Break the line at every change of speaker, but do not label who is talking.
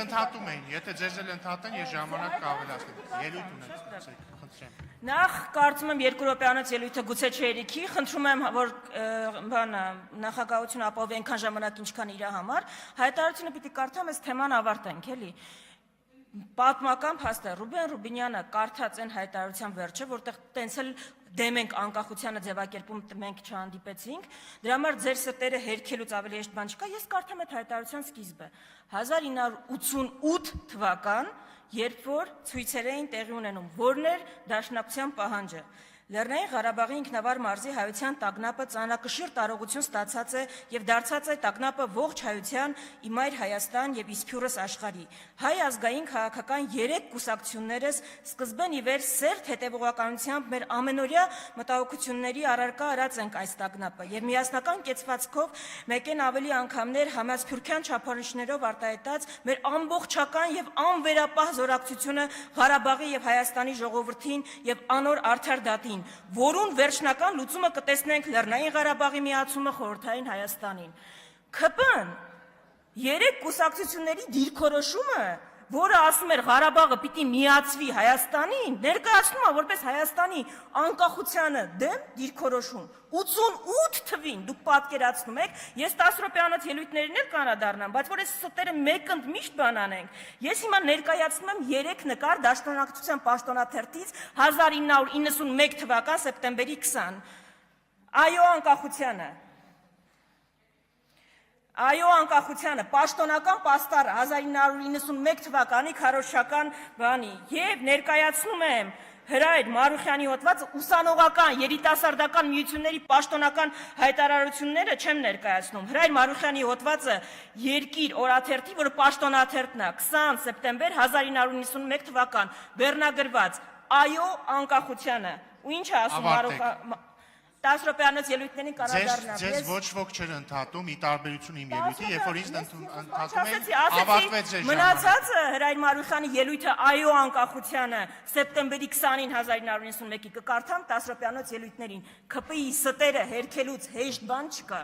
ընդհատում էին, եթե ձեզ էլ ընդհատեն, ես ժամանակ կավելացնեմ, ելույթ ունեցեք, խնդրեմ։
Նախ կարծում եմ 2 րոպեանոց ելույթը գուցե չերիքի, խնդրում եմ, որ նախագահությունը ապահովի այնքան ժամանակ, ինչքան իր համար, հայտարարությունը պիտի կարդամ, այս թեման ավարտենք, էլի։ Պատմական փաստ է, Ռուբեն Ռուբինյանը կարդաց այն հայտարարության վերջը, որտեղ տենց էլ դեմ ենք անկախությանը ձևակերպում մենք չհանդիպեցինք, դրա համար ձեր սրտերը հերքելուց ավելի հեշտ բան չկա, ես կարդամ այդ հայտարարության սկիզբը։ 1988 թվական, երբ որ ցույցեր էին տեղի ունենում, որն էր Դաշնակցության պահանջը։ Լեռնային Ղարաբաղի ինքնավար մարզի հայության տագնապը ծանրակշիռ տարողություն ստացած է եւ դարձած է տագնապը ողջ հայության իմայր Հայաստան եւ իսփյուրս աշխարհի։ Հայ ազգային քաղաքական 3 կուսակցություններս սկզբեն ի վեր սերտ հետևողականությամբ մեր ամենօրյա մտահոգությունների առարկա արած ենք այս տագնապը եւ միասնական կեցվածքով մեկեն ավելի անգամներ համասփյուրքյան չափանիշներով արտահայտած մեր ամբողջական եւ անվերապահ զորակցությունը Ղարաբաղի եւ Հայաստանի ժողովրդին եւ անոր արդար դատին, որուն վերջնական լուծումը կտեսնենք Լեռնային Ղարաբաղի միացումը խորհրդային Հայաստանին։ ՔՊ-ն 3 կուսակցությունների դիրքորոշումը, որը ասում էր Ղարաբաղը պիտի միացվի Հայաստանին, ներկայացնում է որպես Հայաստանի անկախությանը դեմ դիրքորոշում։ 88 թվին դուք պատկերացնում եք, ես 10 րոպեանոց ելույթներին էլ կանադառնամ, բայց որ այս ստերը մեկընդ միշտ բան անենք։ Ես հիմա ներկայացնում եմ 3 նկար Դաշնակցության պաշտոնաթերթից 1991 թվական սեպտեմբերի 20։ Այո անկախությանը։ Այո անկախությանը, պաշտոնական պաստառը 1991 թվականի քարոզչական բանի եւ ներկայացնում եմ Հրայր Մարուխյանի հոդվածը ուսանողական, երիտասարդական միությունների պաշտոնական հայտարարությունները չեմ ներկայացնում։ Հրայր Մարուխյանի հոդվածը Երկիր օրաթերթի, որը պաշտոնաթերթն է, 20 սեպտեմբեր 1991 թվական, վերնագրված Այո անկախությանը։ Ու ինչ է ասում Մարուխյանը 10 րոպեանոց ելույթներին կանադառնամ։
Ձեզ ոչ ոք չէր ընդհատում, ի տարբերություն իմ ելույթի, երբ որ ինձ ընդհատում էին, ավարտվեց ձեր ժամանակ։
Մնացածը Հրայր Մարուխյանի ելույթը Այո անկախությանը սեպտեմբերի 20-ին 1991-ի կկարդամ 10 րոպեանոց ելույթներին։ ՔՊ-ի ստերը հերքելուց հեշտ բան չկա։